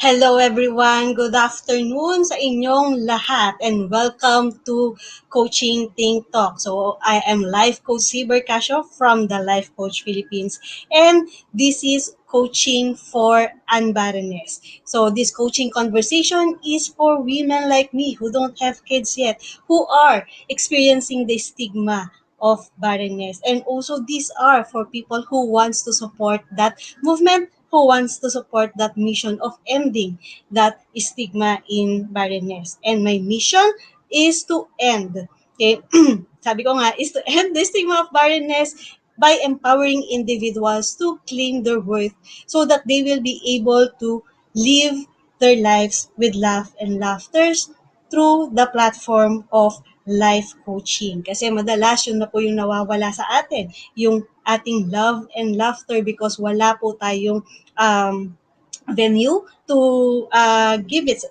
Hello everyone, good afternoon sa inyong lahat and welcome to Coaching Think Talk. So I am Life Coach Cee Bercasio from the Life Coach Philippines and this is Coaching for Unbarrenness. So this coaching conversation is for women like me who don't have kids yet, who are experiencing the stigma of barrenness. And also these are for people who wants to support that movement, who wants to support that mission of ending that stigma in barrenness. And my mission is to end, okay, sabi ko nga, is to end the stigma of barrenness by empowering individuals to claim their worth so that they will be able to live their lives with laugh and laughter through the platform of life coaching. Kasi madalas yun na po yung nawawala sa atin, yung ating love and laughter because wala po tayong venue to give it.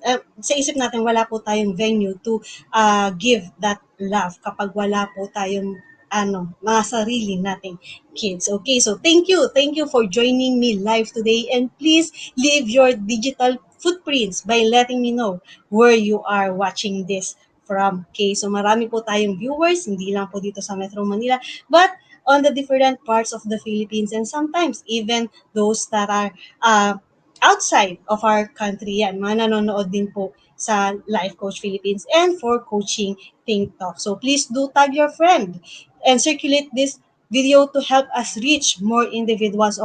Sa isip natin, wala po tayong venue to give that love kapag wala po tayong mga sarili nating kids. Okay, so thank you. Thank you for joining me live today and please leave your digital footprints by letting me know where you are watching this from. Okay, so marami po tayong viewers, hindi lang po dito sa Metro Manila, but on the different parts of the Philippines and sometimes even those that are outside of our country. Yan, mga nanonood din po sa Life Coach Philippines and for Coaching Think Talk. So please do tag your friend and circulate this video to help us reach more individuals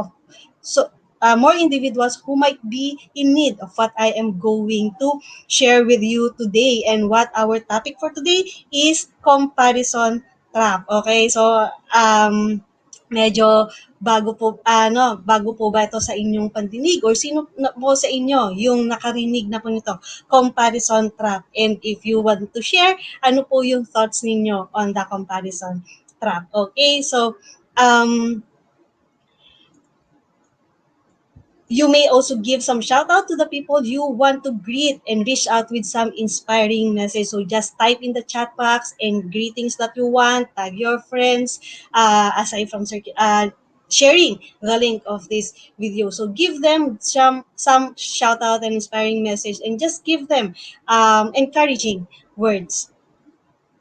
who might be in need of what I am going to share with you today. And what our topic for today is comparison trap. Okay, so medyo bago po ba ito sa inyong pandinig or sino na po sa inyo yung nakarinig na po nito, comparison trap? And if you want to share, ano po yung thoughts ninyo on the comparison trap? Okay, so you may also give some shout out to the people you want to greet and reach out with some inspiring message. So just type in the chat box and greetings that you want, tag your friends, aside from sharing the link of this video. So give them some shout out and inspiring message and just give them encouraging words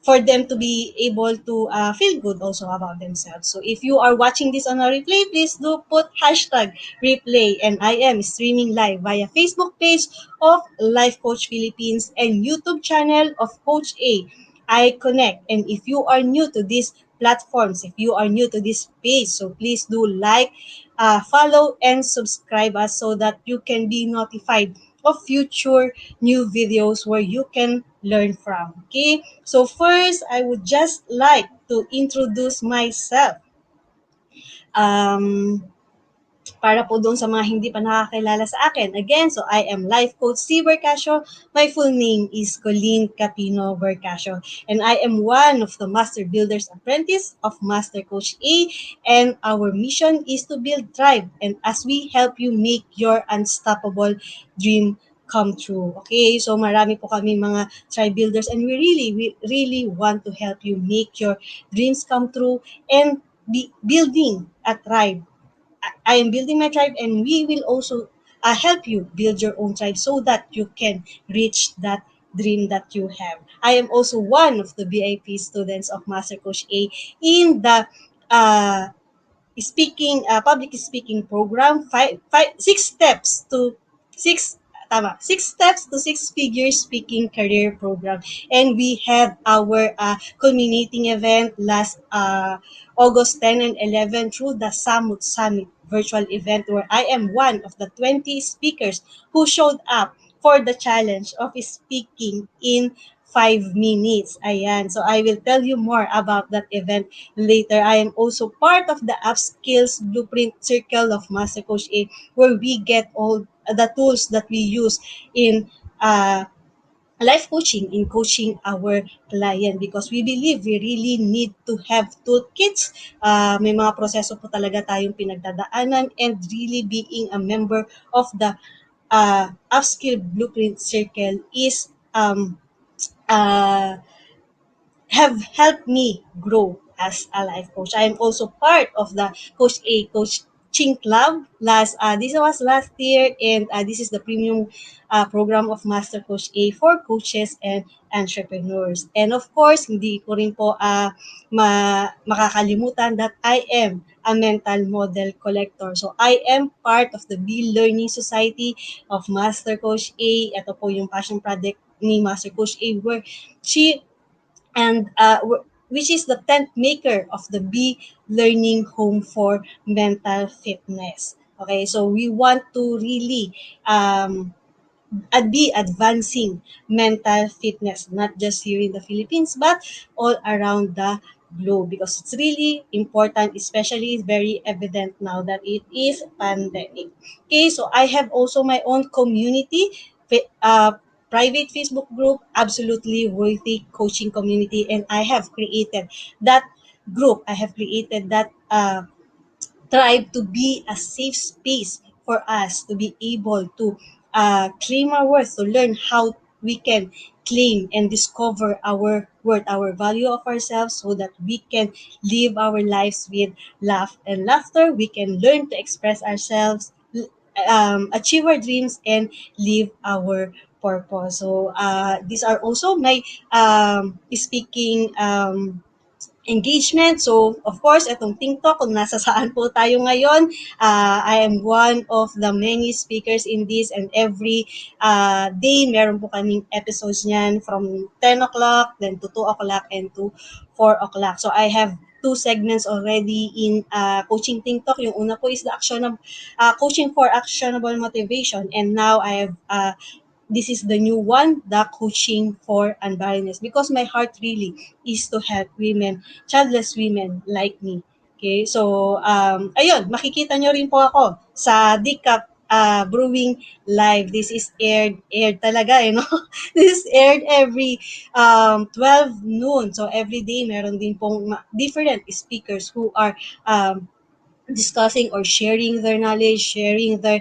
for them to be able to feel good also about themselves. So if you are watching this on a replay, please do put hashtag replay. And I am streaming live via Facebook page of Life Coach Philippines and YouTube channel of Coach A. I connect. And if you are new to these platforms, if you are new to this page, so please do like, follow, and subscribe us so that you can be notified of future new videos where you can learn from. Okay? So first, I would just like to introduce myself. Para po doon sa mga hindi pa nakakilala sa akin. Again, so I am Life Coach Cee Bercasio. My full name is Colleen Capino Bercasio. And I am one of the Master Builders Apprentice of Master Coach A. And our mission is to build tribe. And as we help you make your unstoppable dream come true. Okay, so marami po kami mga tribe builders and we really want to help you make your dreams come true and be building a tribe. I am building my tribe and we will also help you build your own tribe so that you can reach that dream that you have. I am also one of the VIP students of Master Coach A in the uh, public speaking program, six steps to six figure speaking career program. And we had our culminating event last August 10 and 11 through the Summit virtual event where I am one of the 20 speakers who showed up for the challenge of speaking in 5 minutes. Ayan. So I will tell you more about that event later. I am also part of the Upskills Blueprint Circle of Master Coach A where we get all the tools that we use in life coaching, in coaching our client because we believe we really need to have toolkits. May mga proseso po talaga tayong pinagdadaanan and really being a member of the Upskill Blueprint Circle is uh, have helped me grow as a life coach. I am also part of the Coach A Coach coaching club this was last year, and this is the premium program of Master Coach A for coaches and entrepreneurs. And of course, hindi ko rin po makakalimutan that I am a mental model collector. So I am part of the B Learning Society of Master Coach A. Ito po yung passion project ni Master Coach A, where she and which is the tent maker of the B Learning Home for Mental Fitness. Okay, so we want to really be advancing mental fitness, not just here in the Philippines, but all around the globe, because it's really important, especially it's very evident now that it is pandemic. Okay, so I have also my own community, private Facebook group, absolutely worthy coaching community, and I have created that group. I have created that tribe to be a safe space for us to be able to claim our worth, to learn how we can claim and discover our worth, our value of ourselves, so that we can live our lives with laugh and laughter. We can learn to express ourselves, achieve our dreams, and live our purpose. So these are also my speaking engagement. So, of course, itong TikTok, kung nasa saan po tayo ngayon, I am one of the many speakers in this, and every day, meron po kaming episodes niyan from 10 o'clock, then to 2 o'clock, and to 4 o'clock. So, I have two segments already in coaching TikTok. Yung una po is the coaching for actionable motivation, and now I have this is the new one, the coaching for unbarrenness, because my heart really is to help women, childless women like me. Okay, so ayun, makikita nyo rin po ako sa Decaf Brewing Live. This is aired talaga, no? This is aired every 12 noon. So every day meron din pong different speakers who are discussing or sharing their knowledge, sharing their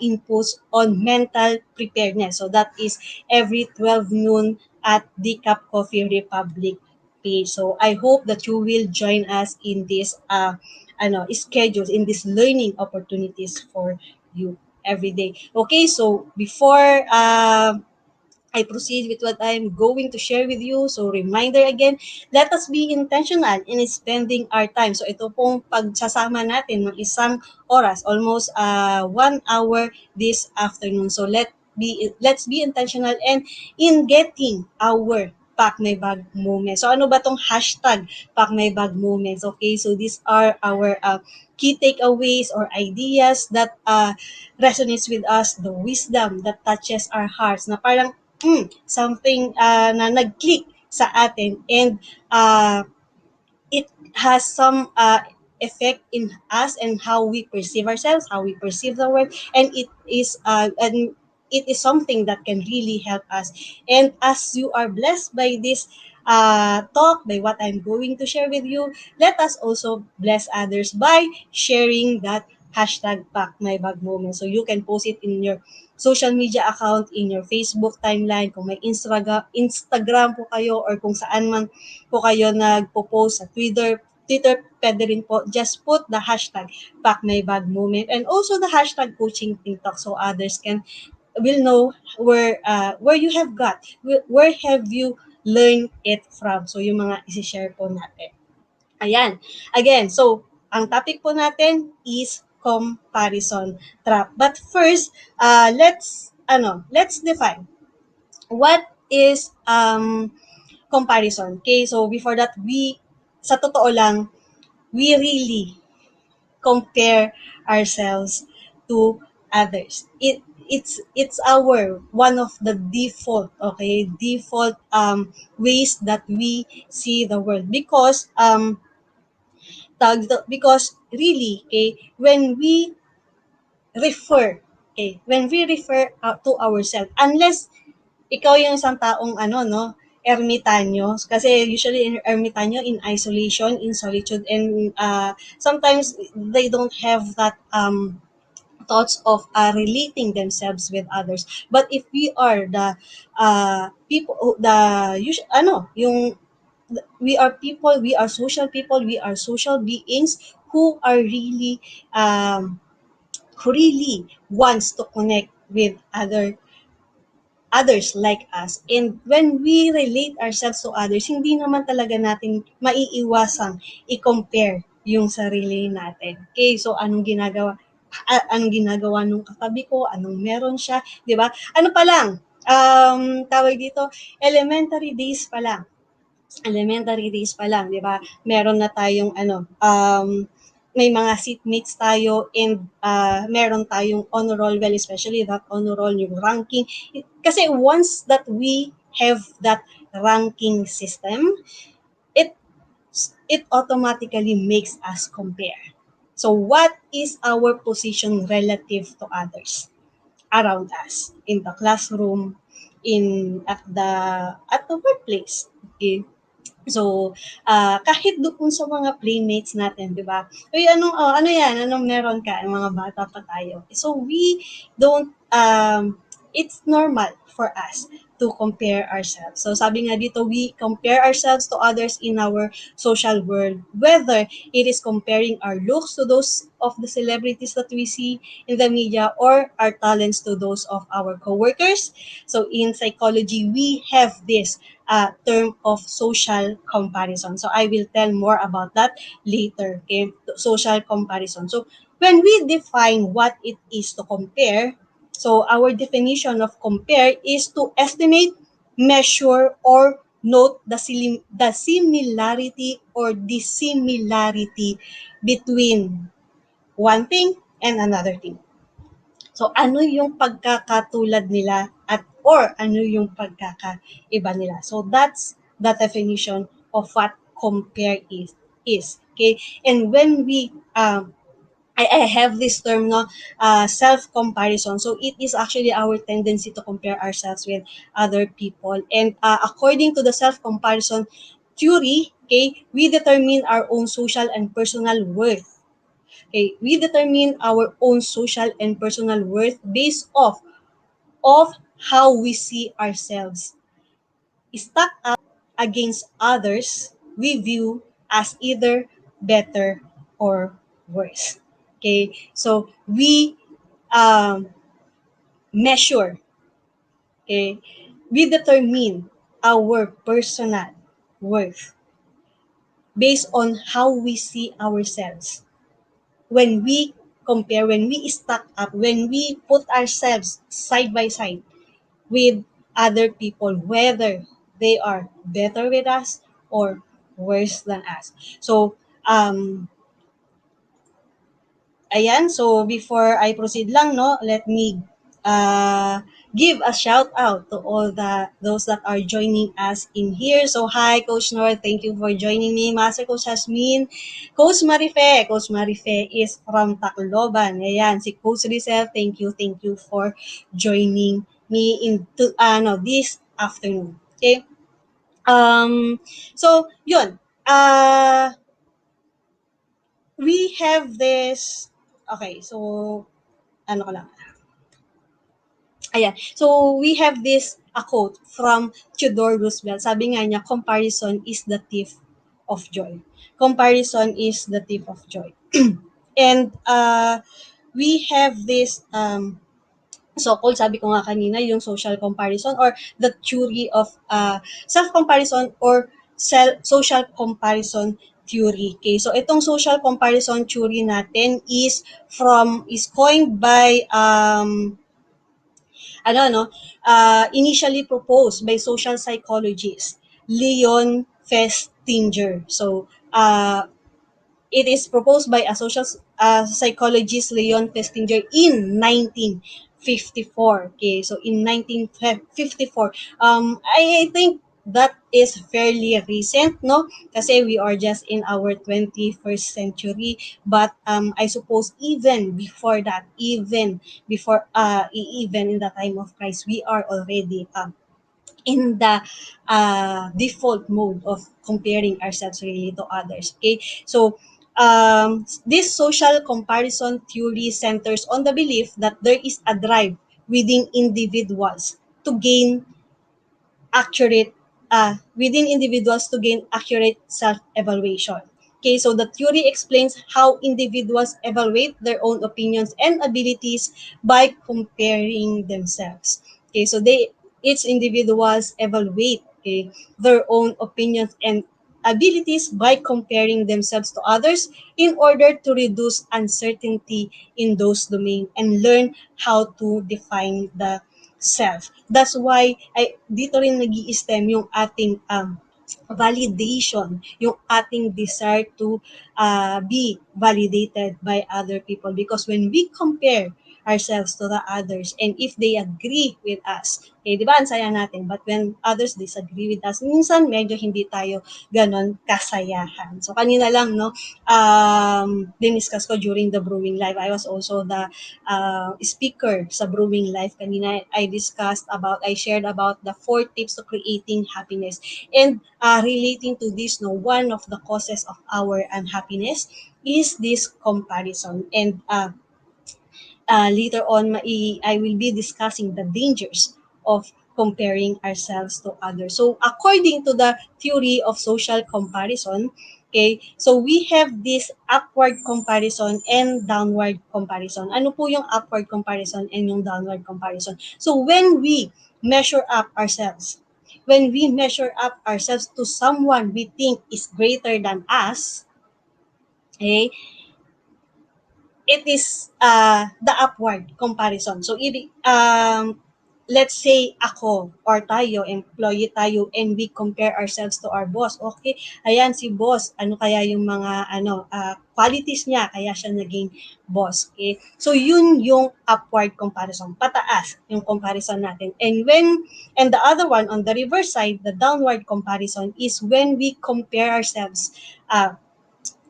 inputs on mental preparedness. So that is every 12 noon at the Cup Coffee Republic page. So I hope that you will join us in this schedules, in these learning opportunities for you every day. Okay, so before I proceed with what I'm going to share with you. So reminder again, let us be intentional in spending our time. So ito pong pagsasama natin ng isang oras, almost 1 hour this afternoon. So let's be intentional and in getting our pack my bag moments. So ano ba tong hashtag pack my bag moments? Okay, so these are our key takeaways or ideas that resonates with us, the wisdom that touches our hearts, na parang something na nag-click sa atin, and it has some effect in us and how we perceive ourselves, how we perceive the world, and it is something that can really help us. And as you are blessed by this talk, by what I'm going to share with you, let us also bless others by sharing that hashtag pack my bag moment. So you can post it in your social media account, in your Facebook timeline, kung may Instagram po kayo, or kung saan man po kayo nagpo-post sa Twitter, pwede rin po, just put the hashtag pack my bag moment, and also the hashtag coaching TikTok, so others will know where you have where have you learned it from. So yung mga isi-share po natin. Ayan. Again, so ang topic po natin is comparison trap. But first, let's define what is comparison. Okay, so before that, sa totoo lang, we really compare ourselves to others. It's our one of the default ways that we see the world, because because really, okay, when we refer to ourselves, unless ikaw yung isang taong no, ermitanyo, kasi usually in ermitanyo, in isolation, in solitude, and sometimes they don't have that thoughts of relating themselves with others. But if we are the we are people, we are social people, we are social beings who are really who really wants to connect with others like us. And when we relate ourselves to others, hindi naman talaga natin maiiwasang i-compare yung sarili natin. Okay, so anong ginagawa nung katabi ko, anong meron siya, 'di ba? Ano pa lang, tawag dito, elementary days pa lang elementary days pa lang, 'di ba? Meron na tayong may mga seatmates tayo and meron tayong honor roll, well, especially that honor roll, yung ranking. Kasi once that we have that ranking system, it it automatically makes us compare. So what is our position relative to others around us in the classroom, in at the workplace? Okay. So, kahit doon sa mga playmates natin, 'di ba? "Uy, ano 'yan, anong meron ka?" Mga bata pa tayo. So, we don't, it's normal for us to compare ourselves. So, sabi nga dito, we compare ourselves to others in our social world, whether it is comparing our looks to those of the celebrities that we see in the media or our talents to those of our coworkers. So, in psychology, we have this term of social comparison. So I will tell more about that later. Okay, social comparison. So when we define what it is to compare, so our definition of compare is to estimate, measure, or note the similarity or dissimilarity between one thing and another thing. So ano yung pagkakatulad nila or ano yung pagkakaiba nila. So that's the definition of what compare is. Okay? And when we I have this term, no, self comparison. So it is actually our tendency to compare ourselves with other people. And according to the self comparison theory, okay, we determine our own social and personal worth. Okay, we determine our own social and personal worth based of how we see ourselves. Stack up against others we view as either better or worse. Okay, so we um, measure, okay, we determine our personal worth based on how we see ourselves. When we compare, when we stack up, when we put ourselves side by side with other people, whether they are better with us or worse than us. So, ayan, so before I proceed lang, no, let me give a shout out to all those that are joining us in here. So hi Coach Nor, thank you for joining me. Master Coach Hasmin, Coach Marife is from Tacloban. Ayan, si Coach Rizal, thank you for joining me this afternoon. Okay? So yun. We have this, okay, so ano ko lang. Ayan. So, we have this a quote from Theodore Roosevelt. Sabi nga niya, comparison is the thief of joy. Comparison is the thief of joy. And we have this so-called, sabi ko nga kanina, yung social comparison or the theory of self-comparison or social comparison theory. Okay, so itong social comparison theory natin is coined by initially proposed by social psychologist Leon Festinger. So, it is proposed by a social psychologist Leon Festinger in 1954. Okay, so in 1954, I think that is fairly recent, no? Kasi we are just in our 21st century. But I suppose even before that, even in the time of Christ, we are already in the default mode of comparing ourselves really to others. Okay, so this social comparison theory centers on the belief that there is a drive within individuals to gain accurate within individuals to gain accurate self-evaluation. Okay, so the theory explains how individuals evaluate their own opinions and abilities by comparing themselves. Okay, so each individuals evaluate, okay, their own opinions and abilities by comparing themselves to others in order to reduce uncertainty in those domains and learn how to define the self. That's why dito rin nag-i-stem yung ating validation, yung ating desire to be validated by other people. Because when we compare ourselves to the others and if they agree with us, eh, di ba, ang saya natin. But when others disagree with us, minsan medyo hindi tayo ganon kasayahan. So kanina lang, no, diniscuss ko during the Brewing Live. I was also the speaker sa Brewing Live. Kanina I shared about the 4 tips to creating happiness. And relating to this, no, one of the causes of our unhappiness is this comparison. And later on, I will be discussing the dangers of comparing ourselves to others. So according to the theory of social comparison, okay, so we have this upward comparison and downward comparison. Ano po yung upward comparison and yung downward comparison? So when we measure up ourselves to someone we think is greater than us, okay, it is the upward comparison. So, let's say ako or tayo, employee tayo, and we compare ourselves to our boss. Okay, ayan si boss, ano kaya yung mga qualities niya, kaya siya naging boss. Okay, so yun yung upward comparison, pataas yung comparison natin. And the other one, on the reverse side, the downward comparison is when we compare ourselves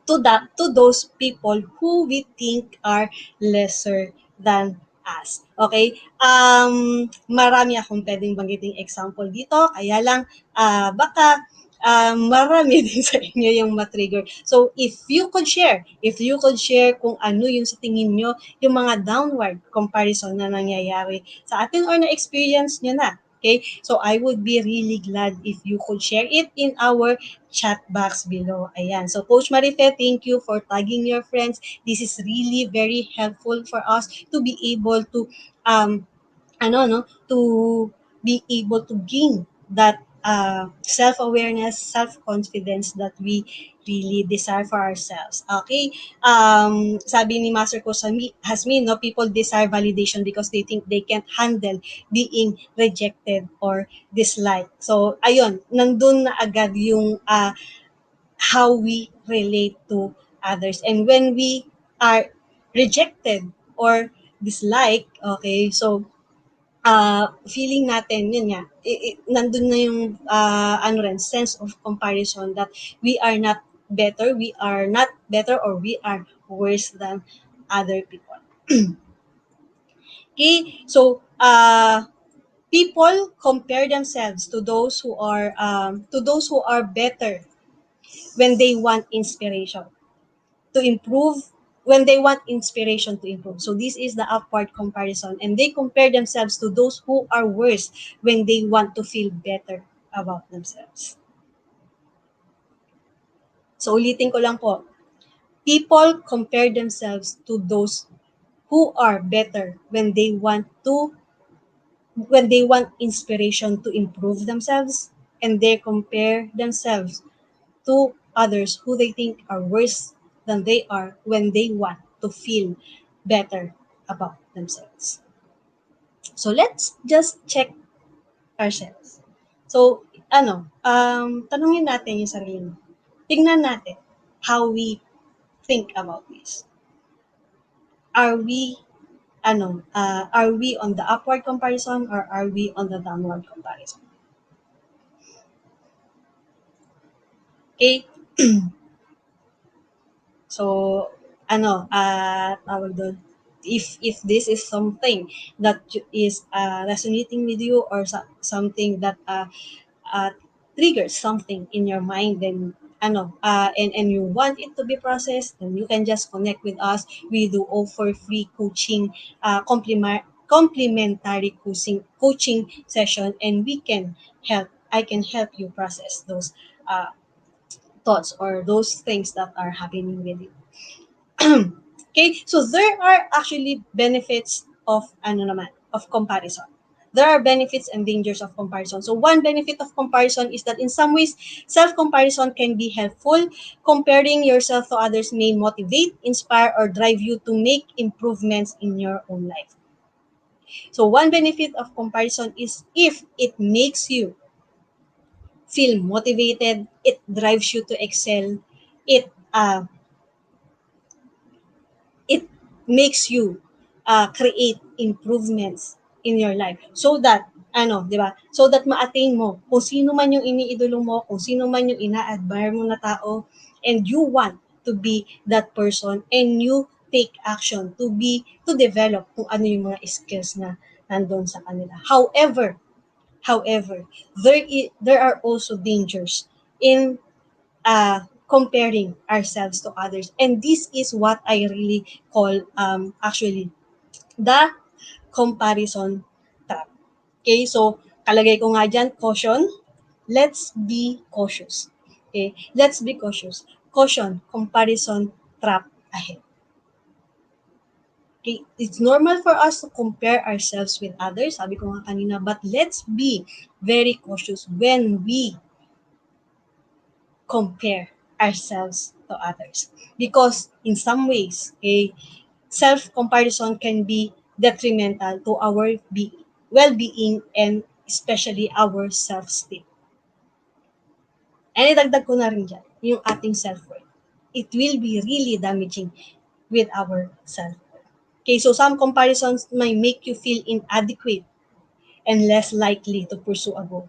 to those people who we think are lesser than us. Okay? Marami akong pwedeng banggiting example dito, kaya lang baka marami din sa inyo yung matrigger. So if you could share kung ano yung sa tingin nyo, yung mga downward comparison na nangyayari sa atin or na-experience nyo na. Okay? So I would be really glad if you could share it in our chat box below. Ayan. So Coach Marife, thank you for tagging your friends. This is really very helpful for us to be able to to be able to gain that self-awareness, self-confidence that we really desire for ourselves. Okay? Sabi ni Master Ko Hasmin, no, people desire validation because they think they can't handle being rejected or disliked. So, ayun, nandun na agad yung how we relate to others. And when we are rejected or disliked, okay, so feeling natin, yun nga, nandun na yung sense of comparison that we are not better, or we are worse than other people. Okay, so people compare themselves to those who are better when they want inspiration to improve when they want inspiration to improve. So this is the upward comparison, and they compare themselves to those who are worse when they want to feel better about themselves. So ulitin ko lang po, people compare themselves to those who are better when they want inspiration to improve themselves, and they compare themselves to others who they think are worse than they are when they want to feel better about themselves. So let's just check ourselves. So, tanungin natin yung sarili. Tingnan natin how we think about this. Are we, are we on the upward comparison or are we on the downward comparison? Okay? So, tawag doon, if this is something that is resonating with you, or something that triggers something in your mind, then and you want it to be processed, then you can just connect with us. We do offer free coaching, complimentary coaching session, and I can help you process those thoughts or those things that are happening with you. Okay, so there are actually benefits of ano naman, of comparison. There are benefits and dangers of comparison. So one benefit of comparison is that in some ways, self-comparison can be helpful. Comparing yourself to others may motivate, inspire, or drive you to make improvements in your own life. So one benefit of comparison is if it makes you feel motivated, it drives you to excel, it it makes you create improvements in your life so that ano, 'di ba? So that ma-attain mo kung sino man yung iniidolo mo, kung sino man yung ina-admire mo na tao, and you want to be that person and you take action to develop kung ano yung mga skills na nandun sa kanila. However, there are also dangers in comparing ourselves to others. And this is what I really call actually the comparison trap. Okay, so kalagay ko nga dyan, caution, let's be cautious. Okay, let's be cautious. Caution, comparison trap ahead. Okay, it's normal for us to compare ourselves with others, sabi ko nga kanina, but let's be very cautious when we compare ourselves to others. Because in some ways, okay, self-comparison can be detrimental to our well-being and especially our self-esteem. And idagdag ko na rin dyan, yung ating self-worth. It will be really damaging with our self-worth. Okay, so some comparisons may make you feel inadequate and less likely to pursue a goal,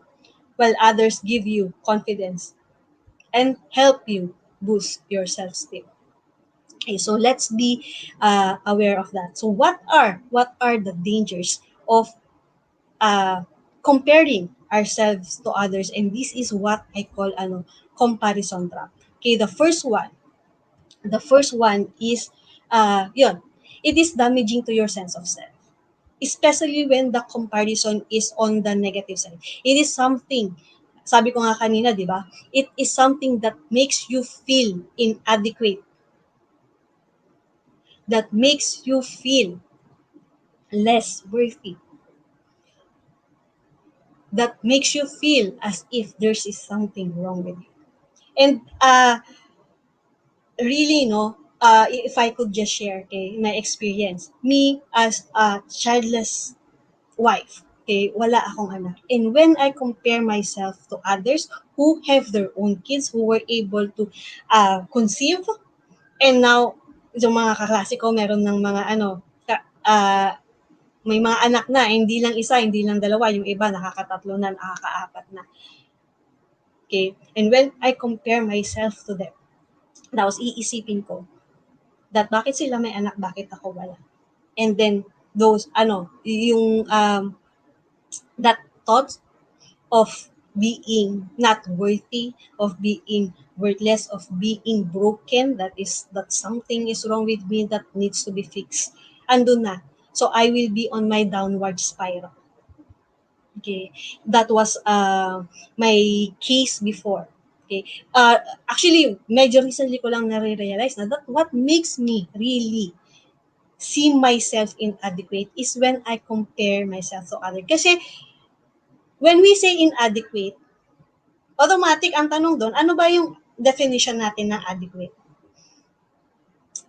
while others give you confidence and help you boost your self-esteem. Okay, so let's be aware of that. So what are the dangers of uh, comparing ourselves to others? And this is what I call comparison trap. Okay, the first one is yun, it is damaging to your sense of self, especially when the comparison is on the negative side. It is something, sabi ko nga kanina, di ba? It is something that makes you feel inadequate, that makes you feel less worthy, that makes you feel as if there's is something wrong with you. And really, no, if I could just share, okay, my experience, me as a childless wife, okay, wala akong anak. And when I compare myself to others who have their own kids, who were able to conceive, and now, yung mga kaklase ko, meron ng mga may mga anak na, hindi lang isa, hindi lang dalawa, yung iba nakakatatlo na, nakakaapat na. Okay? And when I compare myself to them, tapos iisipin ko, that bakit sila may anak, bakit ako wala? And then, yung that thought of being not worthy, of being worthless, of being broken, that something is wrong with me that needs to be fixed. Andun na. So I will be on my downward spiral. Okay. That was my case before. Okay. Actually, medyo recently ko lang nare-realize na that what makes me really see myself inadequate is when I compare myself to others. Kasi when we say inadequate, automatic ang tanong doon, ano ba yung definition natin ng adequate?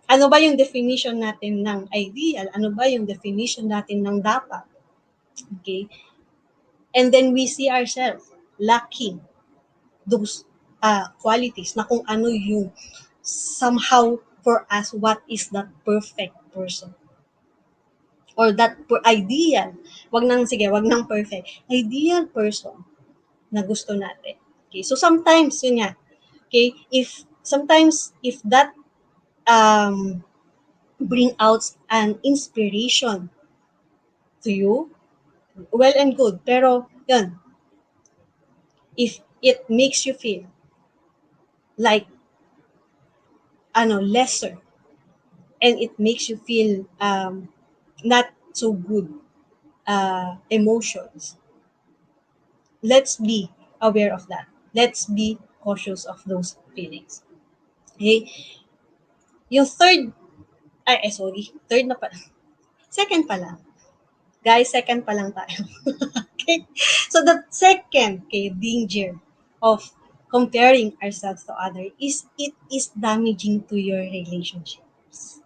Ano ba yung definition natin ng ideal? Ano ba yung definition natin ng dapat? Okay? And then we see ourselves lacking those qualities na kung ano yung somehow for us, what is that perfect person? Or that ideal, wag nang perfect, ideal person na gusto natin. Okay, so sometimes, yun nga, okay, if that um, bring out an inspiration to you, well and good. Pero, yun, if it makes you feel like, lesser, and it makes you feel not so good emotions, let's be aware of that. Let's be cautious of those feelings. Okay? Yung third, sorry, third na pa, second pa lang. Guys, second pa lang tayo. Okay? So the second, okay, danger of comparing ourselves to others is it is damaging to your relationships.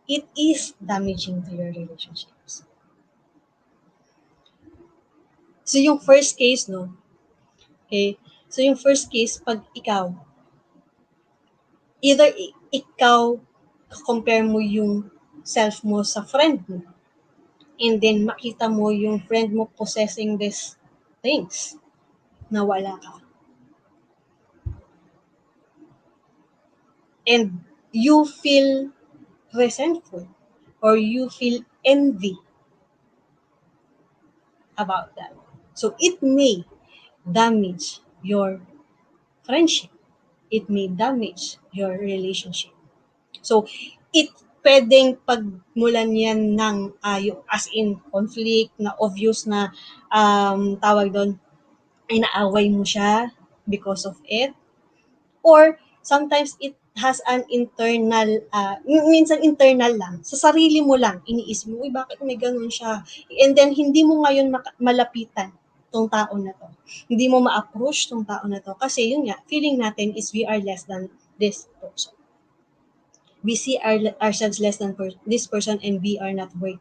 It is damaging to your relationships. So yung first case, no? Okay? So yung first case, pag ikaw, either ikaw, compare mo yung self mo sa friend mo, and then makita mo yung friend mo possessing these things na wala ka. And you feel resentful or you feel envy about that. So it may damage your friendship. It may damage your relationship. So it pwedeng pagmulan yan ng yung as in conflict na obvious na tawag doon ay naaway mo siya because of it, or sometimes it has an internal, minsan internal lang, sa sarili mo lang, iniisip mo, uy, bakit may ganun siya? And then, hindi mo ngayon malapitan tong tao na to. Hindi mo ma-approach tong tao na to. Kasi yun nga, feeling natin is we are less than this person. We see ourselves less than this person and we are not worthy.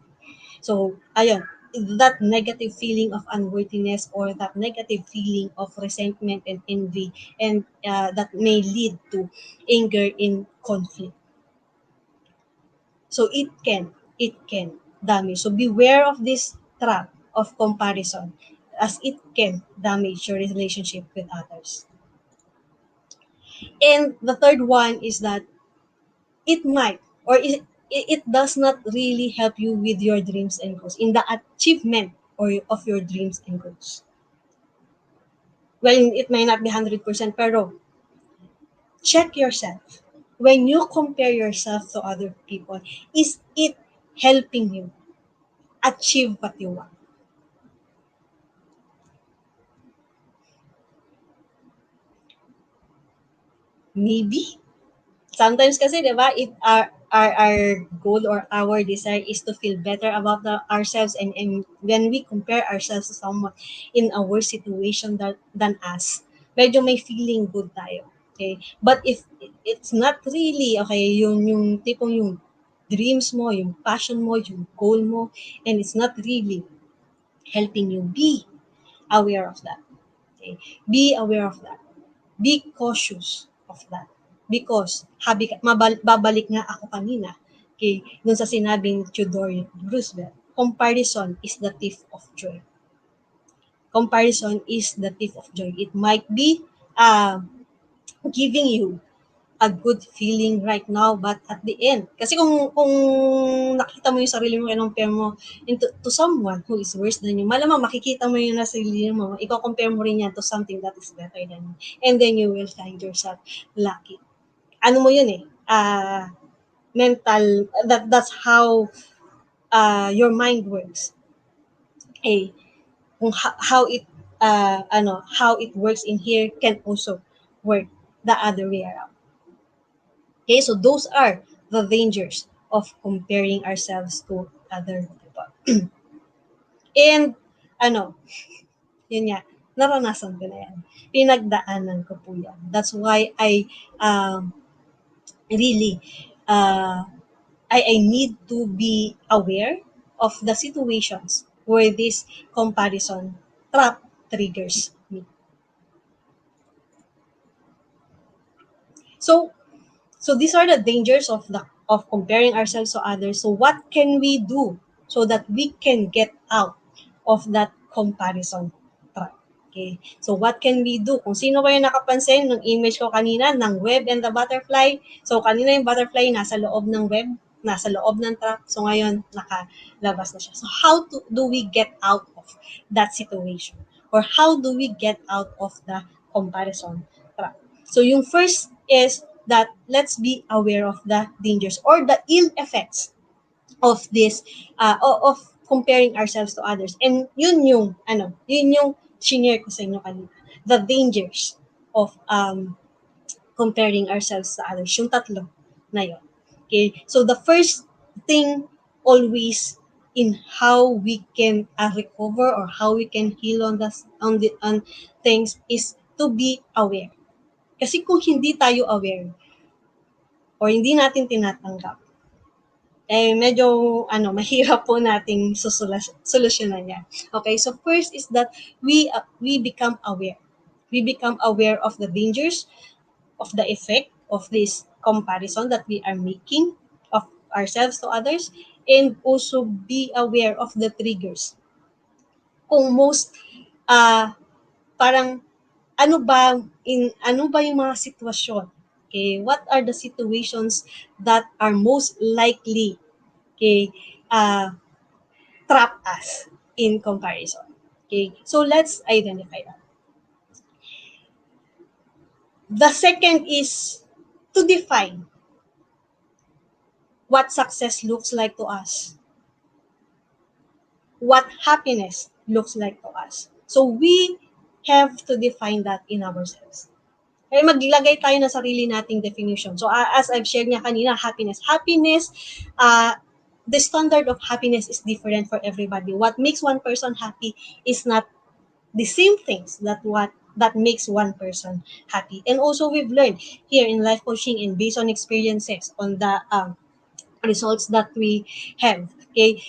So, ayun, that negative feeling of unworthiness or that negative feeling of resentment and envy, and that may lead to anger in conflict. So it can damage. So beware of this trap of comparison, as it can damage your relationship with others. And the third one is that it might, or it does not really help you with your dreams and goals, in the achievement or of your dreams and goals. Well, it may not be 100%, pero check yourself. When you compare yourself to other people, is it helping you achieve what you want? Maybe. Sometimes kasi, di ba, if our goal or our desire is to feel better about ourselves, and when we compare ourselves to someone in a worse situation than us, medyo may feeling good tayo. Okay? But if it's not really, okay, yung tipong yung dreams mo, yung passion mo, yung goal mo, and it's not really helping you, be aware of that. Okay? Be aware of that. Be cautious of that. Because, babalik nga ako kanina, okay, dun sa sinabing Theodore Roosevelt, comparison is the thief of joy. Comparison is the thief of joy. It might be giving you a good feeling right now, but at the end, kasi kung nakita mo yung sarili mo, compare mo to someone who is worse than you, malamang makikita mo yung nasa sarili mo, i-compare mo rin yan to something that is better than you, and then you will find yourself lucky. Ano mo yun eh, mental, that's how your mind works. Eh, kung how it how it works in here can also work the other way around. Okay, so those are the dangers of comparing ourselves to other people. And yun nga, naranasan ko na yan. Pinagdaanan ko po yan. That's why really, uh, I need to be aware of the situations where this comparison trap triggers me. So, these are the dangers of comparing ourselves to others. So what can we do so that we can get out of that comparison trap? Okay. So what can we do? Kung sino ba yung nakapansin ng image ko kanina ng web and the butterfly. So kanina yung butterfly nasa loob ng web, nasa loob ng trap. So ngayon nakalabas na siya. So how do we get out of that situation? Or how do we get out of the comparison trap? So yung first is that let's be aware of the dangers or the ill effects of this, of comparing ourselves to others. And yun yung shinare ko sa inyo kanina. The dangers. of comparing ourselves to others. Yung tatlo na yun. Okay? So the first thing always in how we can recover or how we can heal on things is to be aware. Kasi kung hindi tayo aware or hindi natin tinatanggap, medyo mahirap po nating solusyonan yan. Okay, so first is that we become aware. We become aware of the dangers, of the effect of this comparison that we are making of ourselves to others, and also be aware of the triggers. Kung most parang ano ba yung mga sitwasyon? Okay, what are the situations that are most likely, okay, trap us in comparison? Okay, so let's identify that. The second is to define what success looks like to us, what happiness looks like to us. So we have to define that in ourselves. Kaya maglagay tayo ng sarili nating definition. So as I've shared nga kanina, happiness, the standard of happiness is different for everybody. What makes one person happy is not the same things that makes one person happy. And also we've learned here in life coaching and based on experiences on the results that we have. Okay,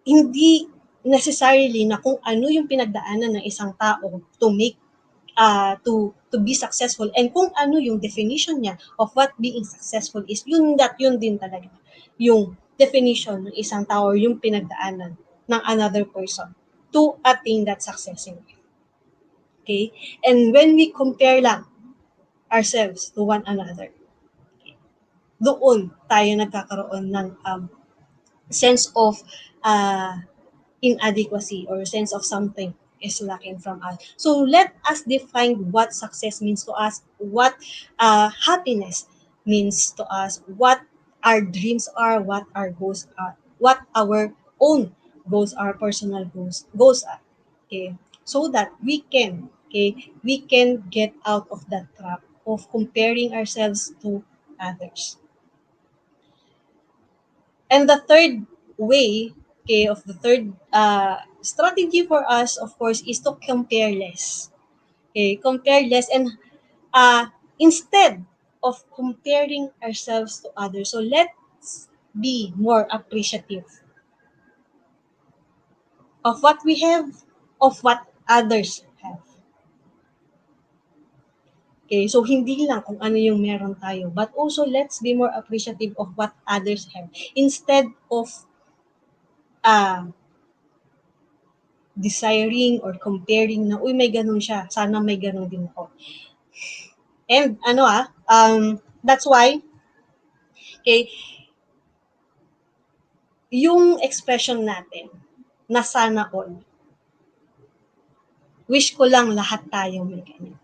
hindi necessarily na kung ano yung pinagdaanan ng isang tao to make to be successful and kung ano yung definition niya of what being successful is, yun din talaga yung definition ng isang tao or yung pinagdaanan ng another person to attain that success in life. Okay? And when we compare lang ourselves to one another, doon tayo nagkakaroon ng sense of uh, inadequacy or sense of something is lacking from us. So let us define what success means to us, what happiness means to us, what our dreams are, what our goals are, what our own goals are, personal goals are. Okay, so that we can get out of that trap of comparing ourselves to others. And the third way, okay, of the third strategy for us, of course, is to compare less. Okay, compare less and instead of comparing ourselves to others, so let's be more appreciative of what we have, of what others have. Okay, so hindi lang kung ano yung meron tayo, but also let's be more appreciative of what others have instead of uh, desiring or comparing na, uy, may ganun siya, sana may ganun din ako. And that's why, okay, yung expression natin na sana all, wish ko lang lahat tayo may ganyan.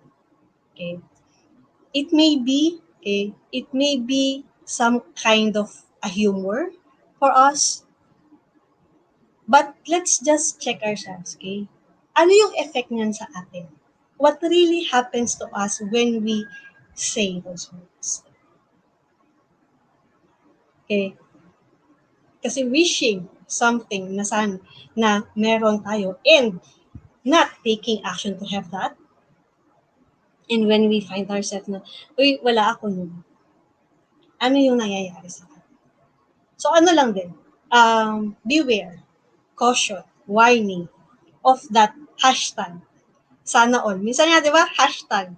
Okay? It may be some kind of a humor for us, but let's just check ourselves, okay? Ano yung effect niyan sa atin? What really happens to us when we say those words? Okay? Kasi wishing something na meron tayo and not taking action to have that. And when we find ourselves na, uy, wala ako nun. Ano yung nangyayari sa akin? So ano lang din, beware, caution, warning of that hashtag, sana all. Minsan nga, di ba, hashtag,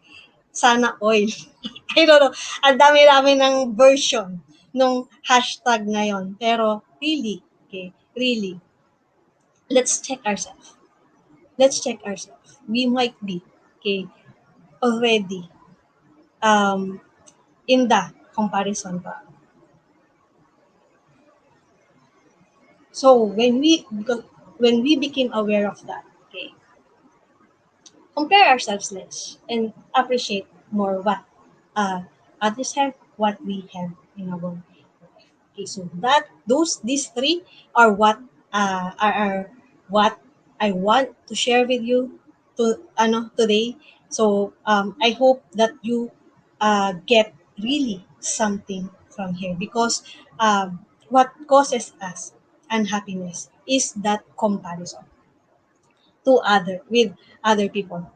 sana oil. I don't know, ang dami-dami ng version nung hashtag na yon. Pero really, okay, really, let's check ourselves. Let's check ourselves. We might be, okay, already in the comparison pa. So when we became aware of that, okay, compare ourselves less and appreciate more what others have, what we have in our life. Okay, so these three are what I want to share with you today. So I hope that you get really something from here, because what causes us unhappiness is that comparison to with other people.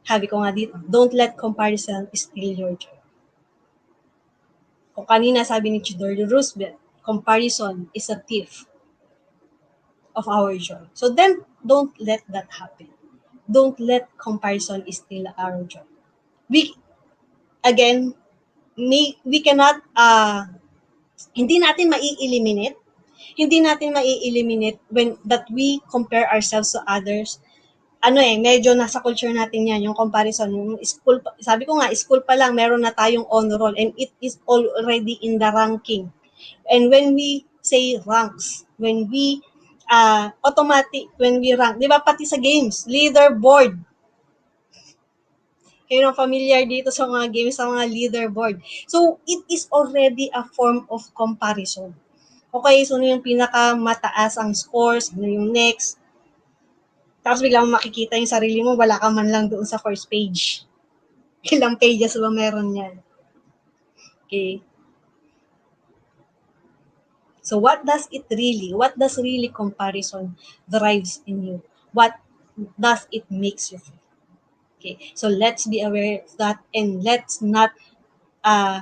Sabi ko nga dito, don't let comparison steal your joy. Kung kanina sabi ni Theodore Roosevelt, comparison is a thief of our joy. So then, don't let that happen. Don't let comparison steal our joy. We, again, we cannot, hindi natin mai-eliminate, when that we compare ourselves to others. Ano medyo nasa culture natin yan, yung comparison. Yung school, sabi ko nga, school pa lang, meron na tayong honor roll and it is already in the ranking. And when we say ranks, when we when we rank, di ba pati sa games, leaderboard, kayo nang familiar dito sa mga games, sa mga leaderboard. So, it is already a form of comparison. Okay, so ano yung pinakamataas ang scores, ano yung next, tapos biglang makikita yung sarili mo, wala ka man lang doon sa first page. Ilang pages ba meron yan? Okay. So what does really comparison drives in you? What does it makes you feel? Okay, so let's be aware of that, and let's not uh,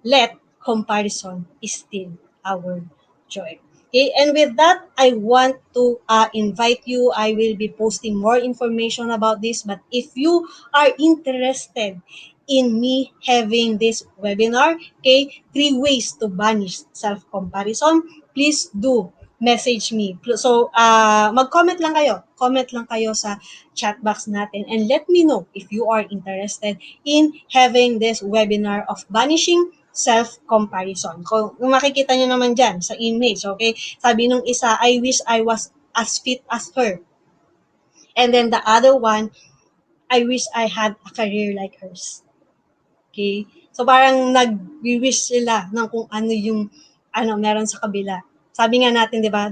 let comparison steal our joy. Okay, and with that, I want to invite you. I will be posting more information about this, but if you are interested in me having this webinar, okay, 3 ways to banish self-comparison, please do message me. So, mag-comment lang kayo. Comment lang kayo sa chat box natin and let me know if you are interested in having this webinar of banishing self-comparison. Kung makikita nyo naman dyan sa image, okay? Sabi nung isa, I wish I was as fit as her. And then the other one, I wish I had a career like hers. Okay? So parang nag-wish sila ng kung ano yung meron sa kabila. Sabi nga natin, 'di ba,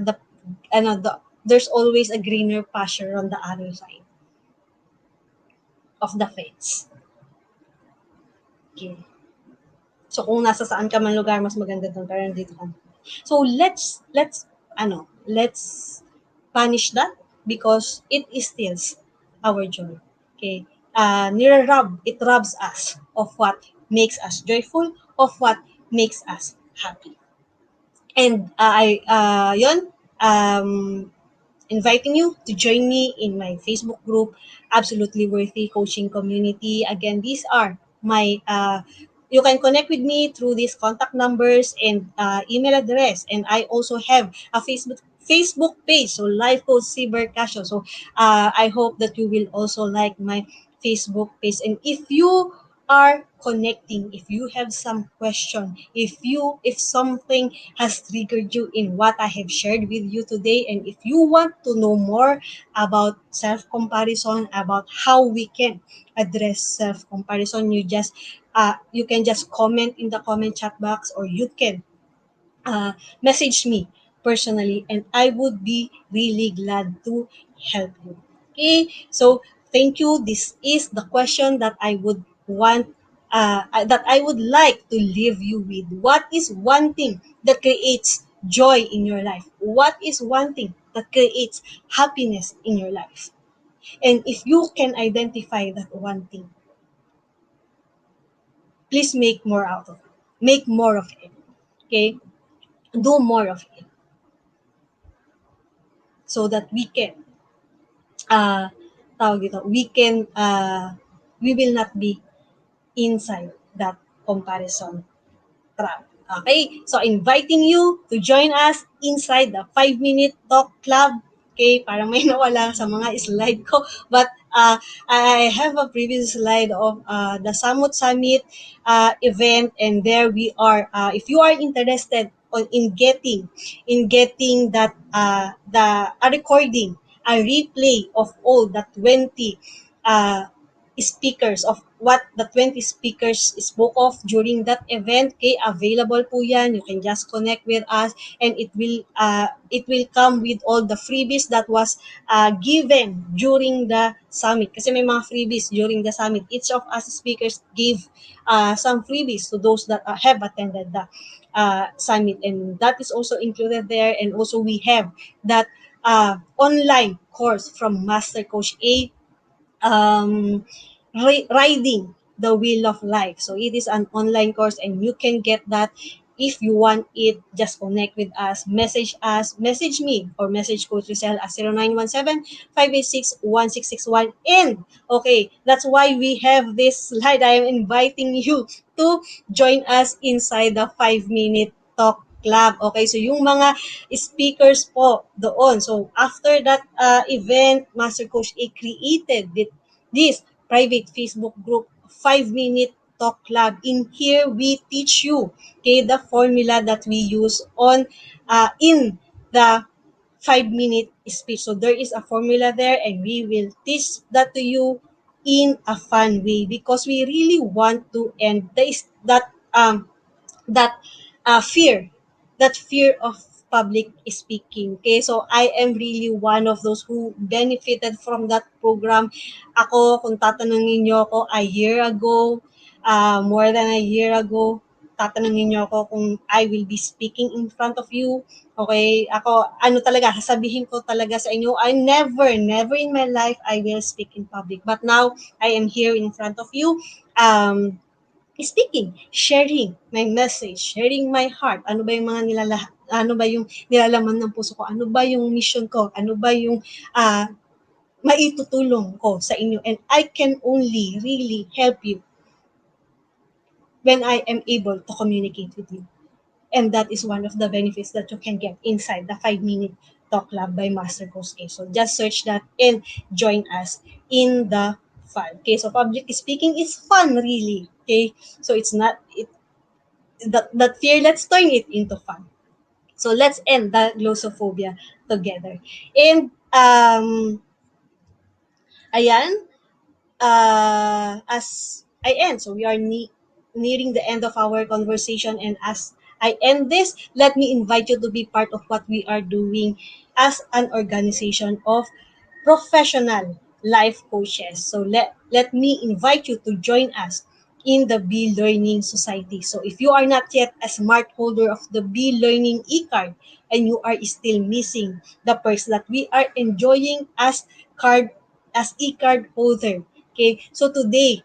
there's always a greener pasture on the other side of the fence. Okay. So kung nasa saan ka man lugar, mas maganda doon, pero nandito ka. So let's punish that because it steals our joy. Okay? It robs us of what makes us joyful, of what makes us happy. And yun, inviting you to join me in my Facebook group, Absolutely Worthy Coaching Community. Again, these are my, you can connect with me through these contact numbers and email address. And I also have a Facebook page, so Life Coach Cee Bercasio. So I hope that you will also like my Facebook page. And if you are connecting, if you have some question, if something has triggered you in what I have shared with you today, and if you want to know more about self-comparison, about how we can address self-comparison, you can just comment in the comment chat box, or you can message me personally, and I would be really glad to help you. Okay, so thank you. This is the question that I would that I would like to leave you with. What is one thing that creates joy in your life? What is one thing that creates happiness in your life? And if you can identify that one thing, please make more out of it. Make more of it. Okay? Do more of it so that we can uh, we will not be inside that comparison trap. Okay, so inviting you to join us inside the 5-minute talk club. Okay, para may nawala sa mga slide ko. But I have a previous slide of the Samut Summit event, and there we are. If you are interested in getting that a recording, a replay of all the 20 speakers of what the 20 speakers spoke of during that event. Okay, available po yan. You can just connect with us and it will come with all the freebies that was given during the summit. Kasi may mga freebies during the summit. Each of us speakers gave some freebies to those that have attended the summit, and that is also included there. And also we have that online course from Master Coach A, um, riding the wheel of life. So it is an online course and you can get that. If you want it, just connect with us, message me or message Coach Rizal at 0917-586-1661. And okay, that's why we have this slide. I am inviting you to join us inside the 5-minute talk club. Okay, so yung mga speakers po doon. So after that event, Master Coach A created this private Facebook group, 5-minute talk club. In here, we teach you, okay, the formula that we use on in the 5-minute speech. So there is a formula there, and we will teach that to you in a fun way because we really want to end that fear, that fear of public speaking. Okay, so I am really one of those who benefited from that program. Ako, kung tatanungin niyo ako a year ago, more than a year ago, tatanungin niyo ako kung I will be speaking in front of you. Okay, ako, ano talaga, sasabihin ko talaga sa inyo, I never in my life I will speak in public. But now, I am here in front of you. Speaking, sharing my message, sharing my heart. Ano ba yung ano ba yung nilalaman ng puso ko? Ano ba yung mission ko? Ano ba yung maitutulong ko sa inyo? And I can only really help you when I am able to communicate with you. And that is one of the benefits that you can get inside the 5-minute talk club by Master Coach A. So just search that and join us in the fun. Okay, so public speaking is fun, really. Okay, so it's not it that fear. Let's turn it into fun. So let's end the glossophobia together. And ayan, as I end, so we are nearing the end of our conversation, and as I end this, let me invite you to be part of what we are doing as an organization of professional life coaches. So let me invite you to join us in the Be Learning Society. So if you are not yet a smart holder of the Be Learning e-card and you are still missing the perks that we are enjoying card e-card holder. Okay, so today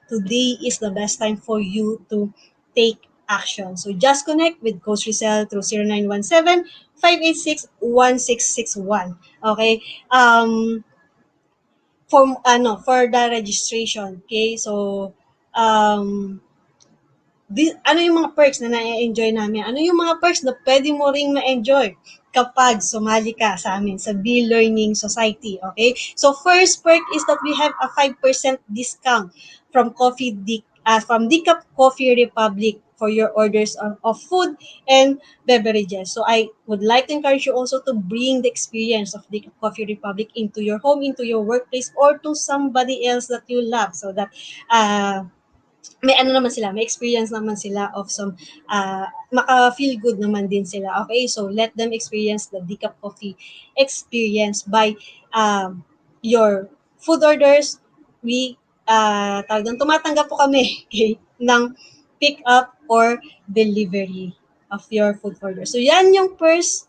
is the best time for you to take action. So just connect with Coach Rizal through 0917-586-1661. Okay, for the registration. Okay, so um, ano yung mga perks na na-enjoy namin? Ano yung mga perks na pwede mo ring ma-enjoy kapag sumali ka sa amin sa Be Learning Society, okay? So first perk is that we have a 5% discount from from Decaf Coffee Republic for your orders of food and beverages. So I would like to encourage you also to bring the experience of Decaf Coffee Republic into your home, into your workplace, or to somebody else that you love, so that may ano naman sila, may experience naman sila of some, maka-feel good naman din sila. Okay, so let them experience the decaf coffee experience by your food orders. We, tawag doon, tumatanggap po kami okay, ng pick up or delivery of your food order. So yan yung first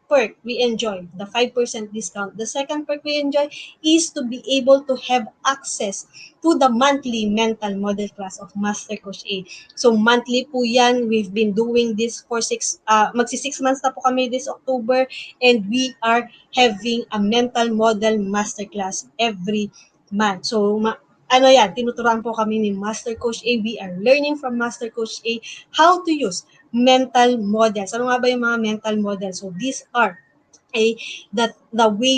perk we enjoy, the 5% discount. The second perk we enjoy is to be able to have access to the monthly mental model class of Master Coach A. So monthly po yan. We've been doing this for magsi 6 months na po kami this October, and we are having a mental model masterclass every month. So ano yan, tinuturuan po kami ni Master Coach A. We are learning from Master Coach A how to use mental models. Ano nga ba yung mga mental models? So these are the way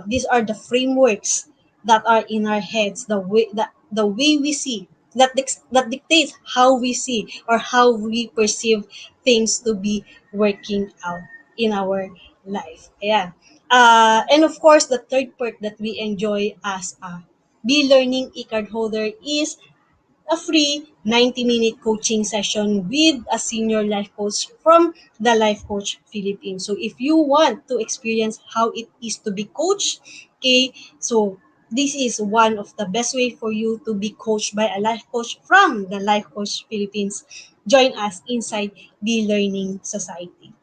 these are the frameworks that are in our heads, the way we see, that dictates how we see or how we perceive things to be working out in our life. Yeah. And of course, the third perk that we enjoy as a B-Learning e-card holder is a free 90-minute coaching session with a senior life coach from the Life Coach Philippines. So if you want to experience how it is to be coached, okay, so this is one of the best way for you to be coached by a life coach from the Life Coach Philippines. Join us inside the Learning Society.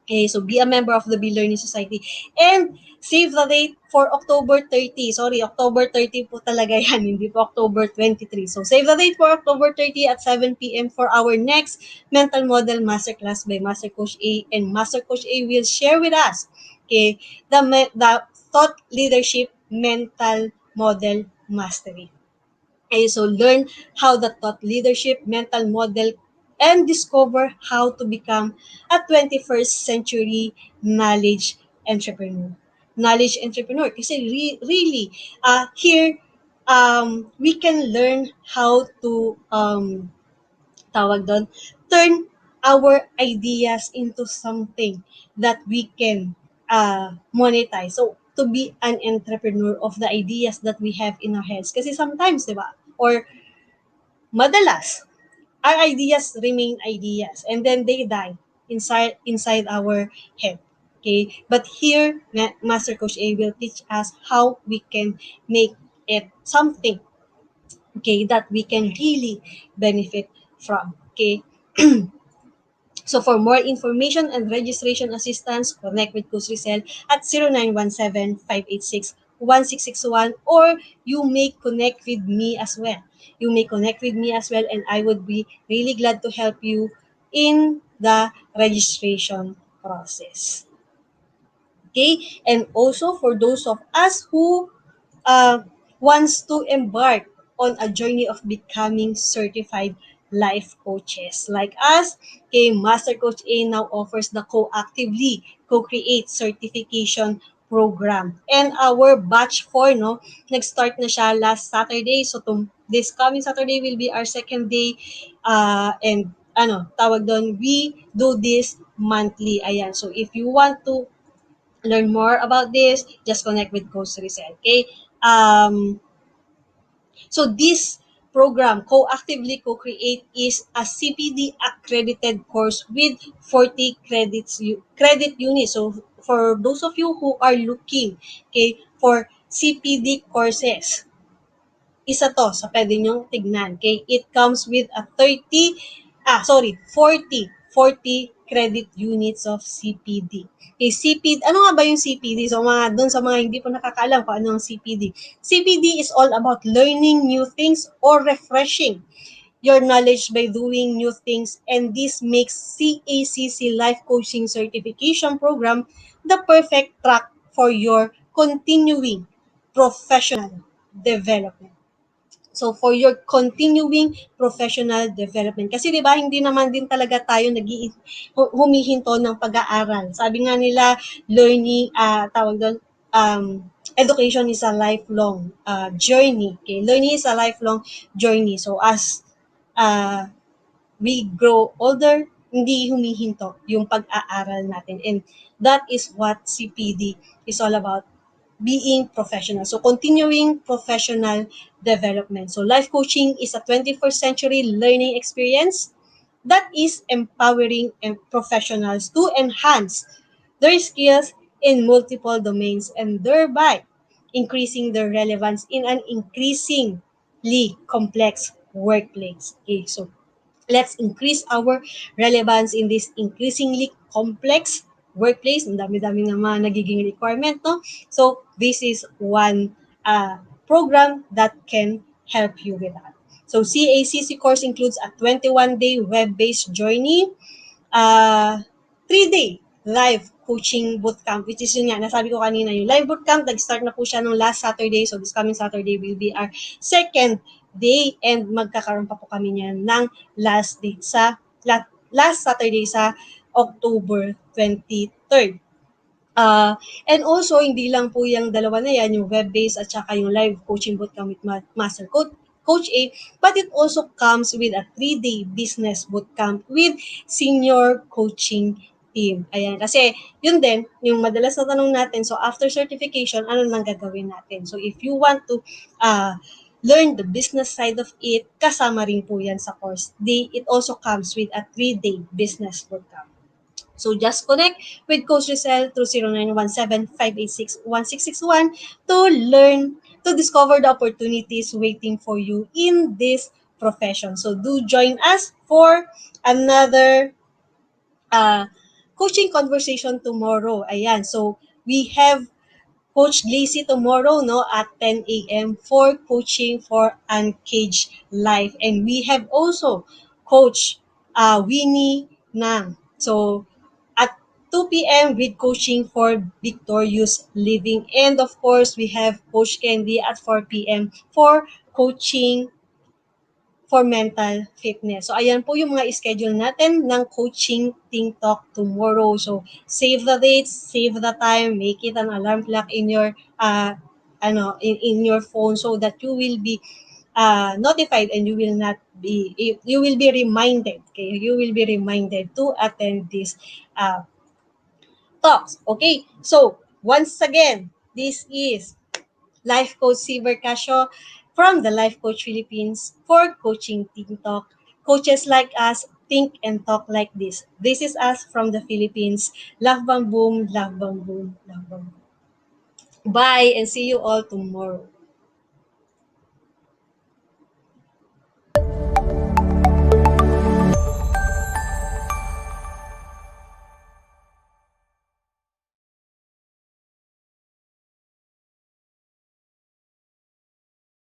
Okay, so be a member of the Be Learning Society. And save the date for October 30. Sorry, October 30 po talaga yan, hindi po October 23. So save the date for October 30 at 7 p.m. for our next Mental Model Masterclass by Master Coach A. And Master Coach A will share with us, okay, the Thought Leadership Mental Model Mastery. Okay, so learn how the thought leadership mental model and discover how to become a 21st century knowledge entrepreneur. Knowledge entrepreneur. Kasi really, here, we can learn how to, tawag doon, turn our ideas into something that we can monetize. So, to be an entrepreneur of the ideas that we have in our heads. Kasi sometimes, di ba? Or madalas, our ideas remain ideas and then they die inside our head. Okay? But here, Master Coach A will teach us how we can make it something, okay, that we can really benefit from. Okay? So for more information and registration assistance, connect with Coach Rizel at 0917-586-1661, or you may connect with me as well. You may connect with me as well, and I would be really glad to help you in the registration process. Okay? And also for those of us who uh, wants to embark on a journey of becoming certified life coaches like us, okay, Master Coach A now offers the Co-Actively Co-Create Certification Program. And our batch 4, no, nag-start na siya last Saturday. So, this coming Saturday will be our second day. And tawag doon, we do this monthly. Ayan. So, if you want to learn more about this, just connect with Coach Rizel. Okay? So this program, Co-Actively Co-Create, is a CPD accredited course with 40 credit units. So for those of you who are looking, okay, for CPD courses, isa to sa pwede nyong tignan. Okay? It comes with a 40 credit units of CPD. Okay, CPD, ano nga ba yung CPD? So, doon sa mga hindi po nakakaalam kung ano ang CPD. CPD is all about learning new things or refreshing your knowledge by doing new things, and this makes CACC Life Coaching Certification Program the perfect track for your continuing professional development. So for your continuing professional development. Kasi 'di ba hindi naman din talaga tayo humihinto ng pag-aaral. Sabi nga nila learning tawag doon, education is a lifelong journey. Okay? Learning is a lifelong journey. So as uh, we grow older, hindi humihinto yung pag-aaral natin. And that is what CPD is all about, being professional. So continuing professional development. So life coaching is a 21st century learning experience that is empowering professionals to enhance their skills in multiple domains and thereby increasing their relevance in an increasingly complex workplace. Okay, so let's increase our relevance in this increasingly complex workplace. Ang dami-dami ng mga nagiging requirement, no? So, this is one program that can help you with that. So, CACC course includes a 21-day web-based journey, uh, 3-day live coaching bootcamp, which is yun nga, nasabi ko kanina, yung live bootcamp, nag-start na po siya nung last Saturday. So, this coming Saturday will be our second day and magkakaroon pa po kami niyan ng last date last Saturday sa October 23rd. And also, hindi lang po yung dalawa na yan, yung web-based at saka yung live coaching bootcamp with Master Coach A, but it also comes with a 3-day business bootcamp with senior coaching team. Ayan, kasi yun din, yung madalas na tanong natin, so after certification, ano nang gagawin natin? So if you want to learn the business side of it, kasama rin po yan sa course. It also comes with a 3-day business bootcamp. So just connect with Coach Rizal through 0917-586-1661 to learn, to discover the opportunities waiting for you in this profession. So do join us for another uh, coaching conversation tomorrow. Ayan, so we have Coach Glacy tomorrow, no, at 10 a.m. for coaching for Uncaged Life. And we have also Coach Winnie Nang. So at 2 p.m. with coaching for victorious living. And of course, we have Coach Candy at 4 p.m. for coaching for mental fitness. So, ayan po yung mga schedule natin ng coaching Think Talk tomorrow. So, save the dates, save the time, make it an alarm clock in your in your phone so that you will be notified and you will not be you will be reminded. Okay, you will be reminded to attend this uh, talks. Okay, so once again, this is Life Coach Cee Bercasio from the Life Coach Philippines for Coaching Team Talk. Coaches like us think and talk like this. This is us from the Philippines. Love bang boom, love bang boom, love bang boom. Bye and see you all tomorrow.